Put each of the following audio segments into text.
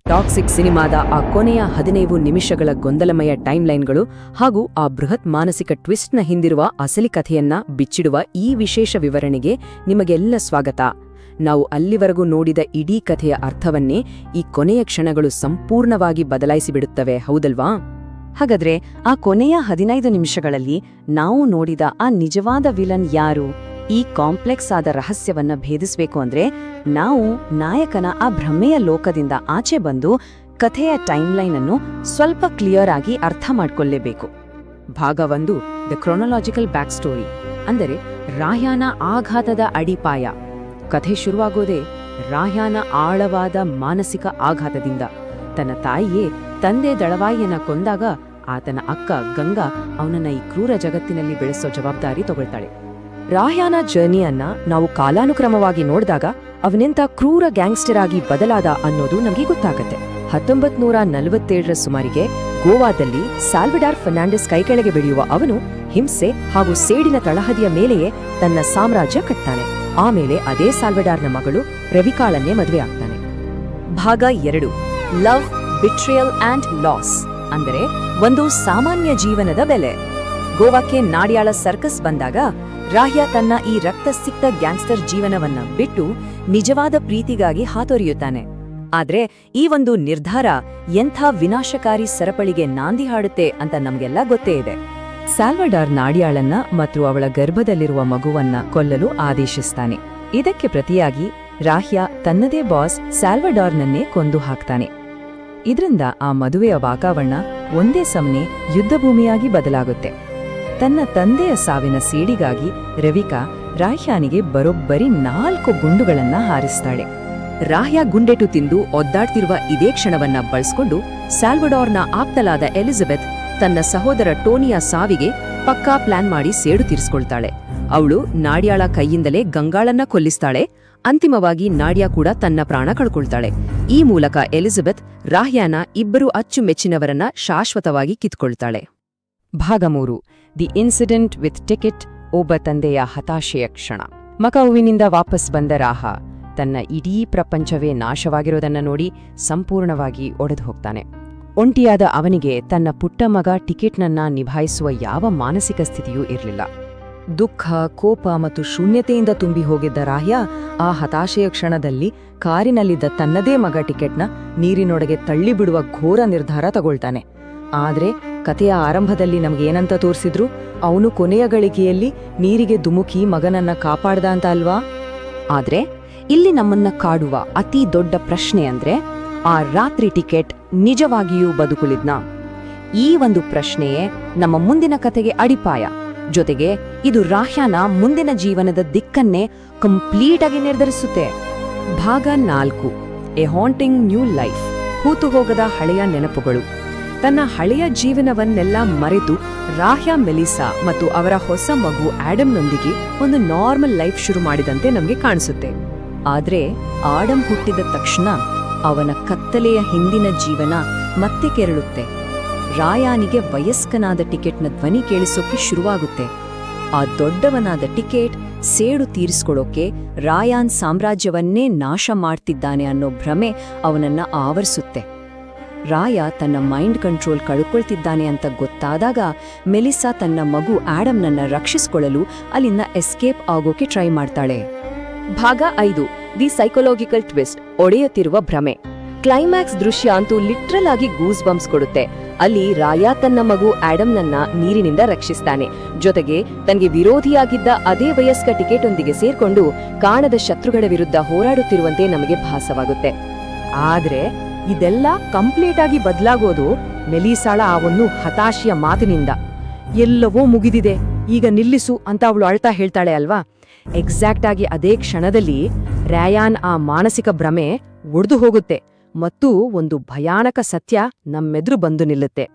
Toxic ಸಿನಿಮಾದ ಆ ಕೊನೆಯ 15 ನಿಮಿಷಗಳ ಗೊಂದಲಮಯ ಟೈಮ್ಲೈನ್ಗಳು ಹಾಗೂ ಆ ಬೃಹತ್ ಮಾನಸಿಕ ಟ್ವಿಸ್ಟ್ನ ಹಿಂದಿರುವ ಅಸಲಿ ಕಥೆಯನ್ನ ಬಿಚ್ಚಿಡುವ ಈ ವಿಶೇಷ ವಿವರಣೆಗೆ ನಿಮಗೆಲ್ಲ ಸ್ವಾಗತ. ನಾವು ಅಲ್ಲಿವರೆಗೂ ನೋಡಿದ ಇಡೀ ಕಥೆಯ ಅರ್ಥವನ್ನೇ ಈ ಕೊನೆಯ ಕ್ಷಣಗಳು ಸಂಪೂರ್ಣವಾಗಿ ಬದಲಾಯಿಸಿಬಿಡುತ್ತವೆ, ಹೌದಲ್ವಾ? ಹಾಗಾದ್ರೆ ಆ ಕೊನೆಯ 15 ನಿಮಿಷಗಳಲ್ಲಿ ನಾವು ನೋಡಿದ ಆ ನಿಜವಾದ ವಿಲನ್ ಯಾರು? ಈ ಕಾಂಪ್ಲೆಕ್ಸ್ ಆದ ರಹಸ್ಯವನ್ನ ಭೇದಿಸಬೇಕು ಅಂದ್ರೆ ನಾವು ನಾಯಕನ ಆ ಭ್ರಮೆಯ ಲೋಕದಿಂದ ಆಚೆ ಬಂದು ಕಥೆಯ ಟೈಮ್ಲೈನ್ ಅನ್ನು ಸ್ವಲ್ಪ ಕ್ಲಿಯರ್ ಆಗಿ ಅರ್ಥ ಮಾಡ್ಕೊಳ್ಳೇಬೇಕು. ಭಾಗ 1, ದ ಕ್ರೊನಾಲಜಿಕಲ್ ಬ್ಯಾಕ್ ಸ್ಟೋರಿ, ಅಂದರೆ ರಾಹ್ಯಾನ ಆಘಾತದ ಅಡಿಪಾಯ. ಕಥೆ ಶುರುವಾಗೋದೇ ರಾಹ್ಯಾನ ಆಳವಾದ ಮಾನಸಿಕ ಆಘಾತದಿಂದ. ತನ್ನ ತಾಯಿಯೇ ತಂದೆ ದಳವಾಯಿಯನ್ನ ಕೊಂದಾಗ ಆತನ ಅಕ್ಕ ಗಂಗಾ ಅವನನ್ನ ಈ ಕ್ರೂರ ಜಗತ್ತಿನಲ್ಲಿ ಬೆಳೆಸೋ ಜವಾಬ್ದಾರಿ ತಗೊಳ್ತಾಳೆ. ರಾಹ್ಯಾನ ಜರ್ನಿಯನ್ನ ನಾವು ಕಾಲಾನುಕ್ರಮವಾಗಿ ನೋಡಿದಾಗ ಅವನೆಂಥ ಕ್ರೂರ ಗ್ಯಾಂಗ್ಸ್ಟರ್ ಆಗಿ ಬದಲಾದ ಅನ್ನೋದು ನಮಗೆ ಗೊತ್ತಾಗತ್ತೆ. 1947ರ ಸುಮಾರಿಗೆ ಗೋವಾದಲ್ಲಿ ಸಾಲ್ವಡಾರ್ ಫರ್ನಾಂಡಿಸ್ ಕೈಕೆಳಗೆ ಬೆಳೆಯುವ ಅವನು ಹಿಂಸೆ ಹಾಗೂ ಸೇಡಿನ ತಳಹದಿಯ ಮೇಲೆಯೇ ತನ್ನ ಸಾಮ್ರಾಜ್ಯ ಕಟ್ತಾನೆ. ಆಮೇಲೆ ಅದೇ ಸಾಲ್ವಡಾರ್ನ ಮಗಳು ರವಿಕಾಳನ್ನೇ ಮದುವೆ ಆಗ್ತಾನೆ. ಭಾಗ 2, ಲವ್, ಬಿಟ್ರಿಯಲ್ ಆಂಡ್ ಲಾಸ್, ಅಂದರೆ ಒಂದು ಸಾಮಾನ್ಯ ಜೀವನದ ಬೆಲೆ. ಗೋವಾಕ್ಕೆ ನಾಡಿಯಾಳ ಸರ್ಕಸ್ ಬಂದಾಗ ರಾಹ್ಯ ತನ್ನ ಈ ರಕ್ತಸಿಕ್ತ ಗ್ಯಾಂಗ್ಸ್ಟರ್ ಜೀವನವನ್ನ ಬಿಟ್ಟು ನಿಜವಾದ ಪ್ರೀತಿಗಾಗಿ ಹಾತೊರೆಯುತ್ತಾನೆ. ಆದ್ರೆ ಈ ಒಂದು ನಿರ್ಧಾರ ಎಂಥ ವಿನಾಶಕಾರಿ ಸರಪಳಿಗೆ ನಾಂದಿ ಹಾಡುತ್ತೆ ಅಂತ ನಮ್ಗೆಲ್ಲ ಗೊತ್ತೇ ಇದೆ. ಸಾಲ್ವಡಾರ್ ನಾಡಿಯಾಳನ್ನ ಮತ್ತು ಅವಳ ಗರ್ಭದಲ್ಲಿರುವ ಮಗುವನ್ನ ಕೊಲ್ಲಲು ಆದೇಶಿಸ್ತಾನೆ. ಇದಕ್ಕೆ ಪ್ರತಿಯಾಗಿ ರಾಹ್ಯ ತನ್ನದೇ ಬಾಸ್ ಸಾಲ್ವಡಾರ್ನನ್ನೇ ಕೊಂದು ಹಾಕ್ತಾನೆ. ಇದರಿಂದ ಆ ಮದುವೆಯ ವಾತಾವರಣ ಒಂದೇ ಸಮನೆ ಯುದ್ಧಭೂಮಿಯಾಗಿ ಬದಲಾಗುತ್ತೆ. ತನ್ನ ತಂದೆಯ ಸಾವಿನ ಸೇಡಿಗಾಗಿ ರವಿಕಾ ರಾಹ್ಯಾನಿಗೆ ಬರೋಬ್ಬರಿ 4 ಗುಂಡುಗಳನ್ನ ಹಾರಿಸ್ತಾಳೆ. ರಾಹ್ಯ ಗುಂಡೆಟು ತಿಂದು ಒದ್ದಾಡ್ತಿರುವ ಇದೇ ಕ್ಷಣವನ್ನ ಬಳಸ್ಕೊಂಡು ಸಾಲ್ವಡಾರ್ನ ಆಪ್ತಲಾದ ಎಲಿಜಬೆತ್ ತನ್ನ ಸಹೋದರ ಟೋನಿಯ ಸಾವಿಗೆ ಪಕ್ಕಾ ಪ್ಲಾನ್ ಮಾಡಿ ಸೇಡು ತೀರಿಸ್ಕೊಳ್ತಾಳೆ. ಅವಳು ನಾಡ್ಯಾಳ ಕೈಯಿಂದಲೇ ಗಂಗಾಳನ್ನ ಕೊಲ್ಲಿಸ್ತಾಳೆ. ಅಂತಿಮವಾಗಿ ನಾಡ್ಯಾ ಕೂಡ ತನ್ನ ಪ್ರಾಣ ಕಳ್ಕೊಳ್ತಾಳೆ. ಈ ಮೂಲಕ ಎಲಿಜಬೆತ್ ರಾಹ್ಯಾನ ಇಬ್ಬರು ಅಚ್ಚುಮೆಚ್ಚಿನವರನ್ನ ಶಾಶ್ವತವಾಗಿ ಕಿತ್ಕೊಳ್ತಾಳೆ. ಭಾಗ 3, ದಿ ಇನ್ಸಿಡೆಂಟ್ ವಿತ್ ಟಿಕೆಟ್, ಒಬ್ಬ ತಂದೆಯ ಹತಾಶೆಯ ಕ್ಷಣ. ಮಕಾವುವಿನಿಂದ ವಾಪಸ್ ಬಂದ ರಾಹ ತನ್ನ ಇಡೀ ಪ್ರಪಂಚವೇ ನಾಶವಾಗಿರೋದನ್ನ ನೋಡಿ ಸಂಪೂರ್ಣವಾಗಿ ಒಡೆದು ಹೋಗ್ತಾನೆ. ಒಂಟಿಯಾದ ಅವನಿಗೆ ತನ್ನ ಪುಟ್ಟ ಮಗ ಟಿಕೆಟ್ನನ್ನ ನಿಭಾಯಿಸುವ ಯಾವ ಮಾನಸಿಕ ಸ್ಥಿತಿಯೂ ಇರಲಿಲ್ಲ. ದುಃಖ, ಕೋಪ ಮತ್ತು ಶೂನ್ಯತೆಯಿಂದ ತುಂಬಿ ಹೋಗಿದ್ದ ರಾಹ್ಯ ಆ ಹತಾಶೆಯ ಕ್ಷಣದಲ್ಲಿ ಕಾರಿನಲ್ಲಿದ್ದ ತನ್ನದೇ ಮಗ ಟಿಕೆಟ್ನ ನೀರಿನೊಳಗೆ ತಳ್ಳಿಬಿಡುವ ಘೋರ ನಿರ್ಧಾರ ತಗೊಳ್ತಾನೆ. ಆದ್ರೆ ಕಥೆಯ ಆರಂಭದಲ್ಲಿ ನಮಗೇನಂತ ತೋರಿಸಿದ್ರು, ಅವನು ಕೊನೆಯ ಗಳಿಗೆಯಲ್ಲಿ ನೀರಿಗೆ ಧುಮುಕಿ ಮಗನನ್ನ ಕಾಪಾಡ್ದ ಅಂತ ಅಲ್ವಾ? ಆದ್ರೆ ಇಲ್ಲಿ ನಮ್ಮನ್ನ ಕಾಡುವ ಅತಿ ದೊಡ್ಡ ಪ್ರಶ್ನೆ ಅಂದ್ರೆ, ಆ ರಾತ್ರಿ ಟಿಕೆಟ್ ನಿಜವಾಗಿಯೂ ಬದುಕುಳಿದ್ನಾ? ಈ ಒಂದು ಪ್ರಶ್ನೆಯೇ ನಮ್ಮ ಮುಂದಿನ ಕಥೆಗೆ ಅಡಿಪಾಯ. ಜೊತೆಗೆ ಇದು ರಾಹ್ಯಾನ ಮುಂದಿನ ಜೀವನದ ದಿಕ್ಕನ್ನೇ ಕಂಪ್ಲೀಟ್ ಆಗಿ ನಿರ್ಧರಿಸುತ್ತೆ. ಭಾಗ 4, ಎ ಹಾಂಟಿಂಗ್ ನ್ಯೂ ಲೈಫ್, ಹೂತು ಹೋಗದ ಹಳೆಯ ನೆನಪುಗಳು. ತನ್ನ ಹಳೆಯ ಜೀವನವನ್ನೆಲ್ಲ ಮರೆತು ರಾಹ್ಯ ಮೆಲಿಸಾ ಮತ್ತು ಅವರ ಹೊಸ ಮಗು ಆಡಮ್ನೊಂದಿಗೆ ಒಂದು ನಾರ್ಮಲ್ ಲೈಫ್ ಶುರು ಮಾಡಿದಂತೆ ನಮಗೆ ಕಾಣಿಸುತ್ತೆ. ಆದ್ರೆ ಆಡಮ್ ಹುಟ್ಟಿದ ತಕ್ಷಣ ಅವನ ಕತ್ತಲೆಯ ಹಿಂದಿನ ಜೀವನ ಮತ್ತೆ ಕೆರಳುತ್ತೆ. ರಾಯಾನಿಗೆ ವಯಸ್ಕನಾದ ಟಿಕೆಟ್ನ ಧ್ವನಿ ಕೇಳಿಸೋಕೆ ಶುರುವಾಗುತ್ತೆ. ಆ ದೊಡ್ಡವನಾದ ಟಿಕೆಟ್ ಸೇಡು ತೀರಿಸ್ಕೊಳ್ಳೋಕೆ ರಾಯಾನ್ ಸಾಮ್ರಾಜ್ಯವನ್ನೇ ನಾಶ ಮಾಡ್ತಿದ್ದಾನೆ ಅನ್ನೋ ಭ್ರಮೆ ಅವನನ್ನ ಆವರಿಸುತ್ತೆ. ರಾಯ ತನ್ನ ಮೈಂಡ್ ಕಂಟ್ರೋಲ್ ಕಳ್ಕೊಳ್ತಿದ್ದಾನೆ ಅಂತ ಗೊತ್ತಾದಾಗ ಮೆಲಿಸಾ ತನ್ನ ಮಗು ಆಡಮ್ನನ್ನ ರಕ್ಷಿಸಿಕೊಳ್ಳಲು ಅಲ್ಲಿಂದ ಎಸ್ಕೇಪ್ ಆಗೋಕೆ ಟ್ರೈ ಮಾಡ್ತಾಳೆ. ಭಾಗ 5, ದಿ ಸೈಕೊಲಾಜಿಕಲ್ ಟ್ವಿಸ್ಟ್, ಒಡೆಯುತ್ತಿರುವ ಭ್ರಮೆ. ಕ್ಲೈಮ್ಯಾಕ್ಸ್ ದೃಶ್ಯ ಅಂತೂ ಲಿಟ್ರಲ್ ಆಗಿ ಗೂಸ್ ಬಂಪ್ಸ್ ಕೊಡುತ್ತೆ. ಅಲ್ಲಿ ರಾಯ ತನ್ನ ಮಗು ಆಡಮ್ನನ್ನ ನೀರಿನಿಂದ ರಕ್ಷಿಸ್ತಾನೆ. ಜೊತೆಗೆ ತನಗೆ ವಿರೋಧಿಯಾಗಿದ್ದ ಅದೇ ವಯಸ್ಕ ಟಿಕೆಟೊಂದಿಗೆ ಸೇರ್ಕೊಂಡು ಕಾಣದ ಶತ್ರುಗಳ ವಿರುದ್ಧ ಹೋರಾಡುತ್ತಿರುವಂತೆ ನಮಗೆ ಭಾಸವಾಗುತ್ತೆ. ಆದ್ರೆ ಇದೆಲ್ಲ ಕಂಪ್ಲೀಟ್ ಆಗಿ ಬದಲಾಗೋದು ಮೆಲಿಸಾಳ ಆ ಒಂದು ಹತಾಶೆಯ ಮಾತಿನಿಂದ. ಎಲ್ಲವೂ ಮುಗಿದಿದೆ, ಈಗ ನಿಲ್ಲಿಸು ಅಂತ ಅವಳು ಅಳ್ತಾ ಹೇಳ್ತಾಳೆ ಅಲ್ವಾ? ಎಕ್ಸಾಕ್ಟ್ ಆಗಿ ಅದೇ ಕ್ಷಣದಲ್ಲಿ ರಾಯಾನ್ ಆ ಮಾನಸಿಕ ಭ್ರಮೆ ಒಡೆದು ಹೋಗುತ್ತೆ ಮತ್ತು ಒಂದು ಭಯಾನಕ ಸತ್ಯ ನಮ್ಮೆದುರು ಬಂದು ನಿಲ್ಲುತ್ತೆ.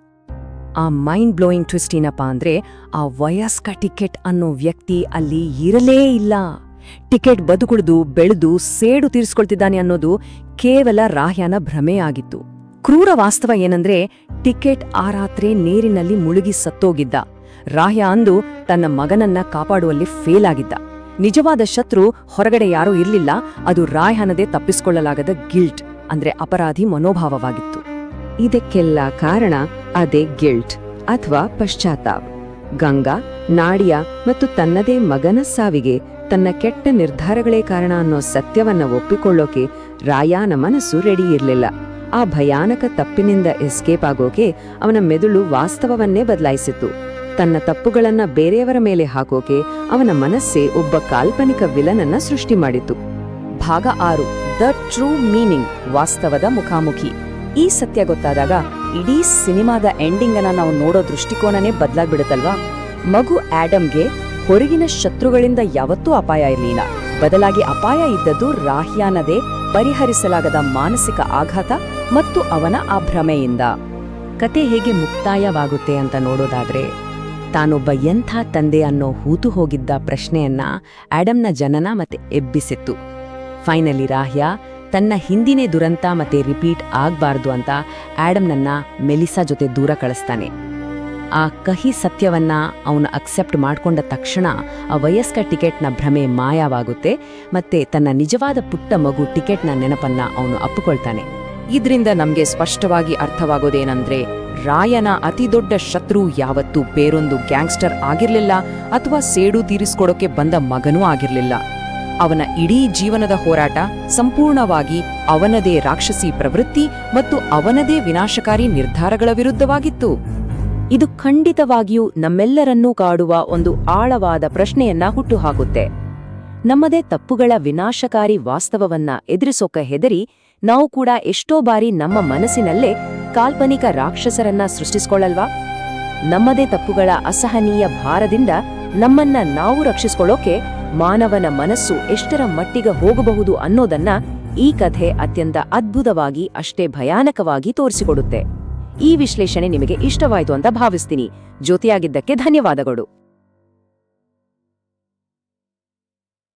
ಆ ಮೈಂಡ್ ಬ್ಲೋಯಿಂಗ್ ಟ್ವಿಸ್ಟ್ ಏನಪ್ಪಾ ಅಂದ್ರೆ, ಆ ವಯಸ್ಕ ಟಿಕೆಟ್ ಅನ್ನೋ ವ್ಯಕ್ತಿ ಅಲ್ಲಿ ಇರಲೇ ಇಲ್ಲ. ಟಿಕೆಟ್ ಬದುಕುಳಿದು ಬೆಳೆದು ಸೇಡು ತೀರಿಸ್ಕೊಳ್ತಿದ್ದಾನೆ ಅನ್ನೋದು ಕೇವಲ ರಾಹ್ಯಾನ ಭ್ರಮೆಯಾಗಿತ್ತು. ಕ್ರೂರ ವಾಸ್ತವ ಏನಂದ್ರೆ, ಟಿಕೆಟ್ ಆ ರಾತ್ರಿ ನೀರಿನಲ್ಲಿ ಮುಳುಗಿ ಸತ್ತೋಗಿದ್ದ. ರಾಹ್ಯ ಅಂದು ತನ್ನ ಮಗನನ್ನ ಕಾಪಾಡುವಲ್ಲಿ ಫೇಲ್ ಆಗಿದ್ದ. ನಿಜವಾದ ಶತ್ರು ಹೊರಗಡೆ ಯಾರೂ ಇರ್ಲಿಲ್ಲ, ಅದು ರಾಹ್ಯಾನದೇ ತಪ್ಪಿಸಿಕೊಳ್ಳಲಾಗದ ಗಿಲ್ಟ್ ಅಂದ್ರೆ ಅಪರಾಧಿ ಮನೋಭಾವವಾಗಿತ್ತು. ಇದಕ್ಕೆಲ್ಲ ಕಾರಣ ಅದೇ ಗಿಲ್ಟ್ ಅಥವಾ ಪಶ್ಚಾತ್ತಾಪ. ಗಂಗಾ, ನಾಡಿಯಾ ಮತ್ತು ತನ್ನದೇ ಮಗನ ಸಾವಿಗೆ ತನ್ನ ಕೆಟ್ಟ ನಿರ್ಧಾರಗಳೇ ಕಾರಣ ಅನ್ನೋ ಸತ್ಯವನ್ನ ಒಪ್ಪಿಕೊಳ್ಳೋಕೆ ರಾಯಾನ ಮನಸ್ಸು ರೆಡಿ ಇರಲಿಲ್ಲ. ಆ ಭಯಾನಕ ತಪ್ಪಿನಿಂದ ಎಸ್ಕೇಪ್ ಆಗೋಕೆ ಅವನ ಮೆದುಳು ವಾಸ್ತವವನ್ನೇ ಬದಲಾಯಿಸಿತ್ತು. ತನ್ನ ತಪ್ಪುಗಳನ್ನ ಬೇರೆಯವರ ಮೇಲೆ ಹಾಕೋಕೆ ಅವನ ಮನಸ್ಸೇ ಒಬ್ಬ ಕಾಲ್ಪನಿಕ ವಿಲನನ್ನ ಸೃಷ್ಟಿ ಮಾಡಿತು. ಭಾಗ 6 ದ ಟ್ರೂ ಮೀನಿಂಗ್, ವಾಸ್ತವದ ಮುಖಾಮುಖಿ. ಈ ಸತ್ಯ ಗೊತ್ತಾದಾಗ ಇಡೀ ಸಿನಿಮಾದ ಎಂಡಿಂಗ್ ಅನ್ನ ನಾವು ನೋಡೋ ದೃಷ್ಟಿಕೋನನೇ ಬದಲಾಗ್ಬಿಡುತ್ತಲ್ವಾ? ಮಗು ಆಡಮ್ಗೆ ಹೊರಗಿನ ಶತ್ರುಗಳಿಂದ ಯಾವತ್ತೂ ಅಪಾಯ ಇರಲಿಲ್ಲ. ಬದಲಾಗಿ ಅಪಾಯ ಇದ್ದದ್ದು ರಾಹ್ಯಾನದೇ ಪರಿಹರಿಸಲಾಗದ ಮಾನಸಿಕ ಆಘಾತ ಮತ್ತು ಅವನ ಆ ಭ್ರಮೆಯಿಂದ. ಕತೆ ಹೇಗೆ ಮುಕ್ತಾಯವಾಗುತ್ತೆ ಅಂತ ನೋಡೋದಾದ್ರೆ, ತಾನೊಬ್ಬ ಎಂಥ ತಂದೆ ಅನ್ನೋ ಹೂತು ಹೋಗಿದ್ದ ಪ್ರಶ್ನೆಯನ್ನ ಆಡಮ್ನ ಜನನ ಮತ್ತೆ ಎಬ್ಬಿಸಿತ್ತು. ಫೈನಲಿ ರಾಹ್ಯ ತನ್ನ ಹಿಂದಿನೇ ದುರಂತ ಮತ್ತೆ ರಿಪೀಟ್ ಆಗ್ಬಾರ್ದು ಅಂತ ಆಡಮ್ನನ್ನ ಮೆಲಿಸಾ ಜೊತೆ ದೂರ ಕಳಿಸ್ತಾನೆ. ಆ ಕಹಿ ಸತ್ಯವನ್ನ ಅವನು ಅಕ್ಸೆಪ್ಟ್ ಮಾಡ್ಕೊಂಡ ತಕ್ಷಣ ಆ ವಯಸ್ಕ ಟಿಕೆಟ್ನ ಭ್ರಮೆ ಮಾಯವಾಗುತ್ತೆ ಮತ್ತೆ ತನ್ನ ನಿಜವಾದ ಪುಟ್ಟ ಮಗು ಟಿಕೆಟ್ನ ನೆನಪನ್ನ ಅವನು ಅಪ್ಪಿಕೊಳ್ತಾನೆ. ಇದ್ರಿಂದ ನಮ್ಗೆ ಸ್ಪಷ್ಟವಾಗಿ ಅರ್ಥವಾಗೋದೇನಂದ್ರೆ, ರಾಯನ ಅತಿದೊಡ್ಡ ಶತ್ರು ಯಾವತ್ತೂ ಬೇರೊಂದು ಗ್ಯಾಂಗ್ಸ್ಟರ್ ಆಗಿರ್ಲಿಲ್ಲ ಅಥವಾ ಸೇಡು ತೀರಿಸ್ಕೊಡೋಕೆ ಬಂದ ಮಗನೂ ಆಗಿರ್ಲಿಲ್ಲ. ಅವನ ಇಡೀ ಜೀವನದ ಹೋರಾಟ ಸಂಪೂರ್ಣವಾಗಿ ಅವನದೇ ರಾಕ್ಷಸಿ ಪ್ರವೃತ್ತಿ ಮತ್ತು ಅವನದೇ ವಿನಾಶಕಾರಿ ನಿರ್ಧಾರಗಳ ವಿರುದ್ಧವಾಗಿತ್ತು. ಇದು ಖಂಡಿತವಾಗಿಯೂ ನಮ್ಮೆಲ್ಲರನ್ನೂ ಕಾಡುವ ಒಂದು ಆಳವಾದ ಪ್ರಶ್ನೆಯನ್ನ ಹುಟ್ಟುಹಾಕುತ್ತೆ. ನಮ್ಮದೇ ತಪ್ಪುಗಳ ವಿನಾಶಕಾರಿ ವಾಸ್ತವವನ್ನ ಎದುರಿಸೋಕೆ ಹೆದರಿ ನಾವು ಕೂಡ ಎಷ್ಟೋ ಬಾರಿ ನಮ್ಮ ಮನಸ್ಸಿನಲ್ಲೇ ಕಾಲ್ಪನಿಕ ರಾಕ್ಷಸರನ್ನ ಸೃಷ್ಟಿಸ್ಕೊಳ್ಳಲ್ವಾ? ನಮ್ಮದೇ ತಪ್ಪುಗಳ ಅಸಹನೀಯ ಭಾರದಿಂದ ನಮ್ಮನ್ನ ನಾವು ರಕ್ಷಿಸ್ಕೊಳ್ಳೋಕೆ ಮಾನವನ ಮನಸ್ಸು ಎಷ್ಟರ ಮಟ್ಟಿಗೆ ಹೋಗಬಹುದು ಅನ್ನೋದನ್ನ ಈ ಕಥೆ ಅತ್ಯಂತ ಅದ್ಭುತವಾಗಿ ಅಷ್ಟೇ ಭಯಾನಕವಾಗಿ ತೋರಿಸಿಕೊಡುತ್ತೆ. ಈ ವಿಶ್ಲೇಷಣೆ ನಿಮಗೆ ಇಷ್ಟವಾಯಿತು ಅಂತ ಭಾವಿಸ್ತೀನಿ. ಜೊತೆಯಾಗಿದ್ದಕ್ಕೆ ಧನ್ಯವಾದಗಳು.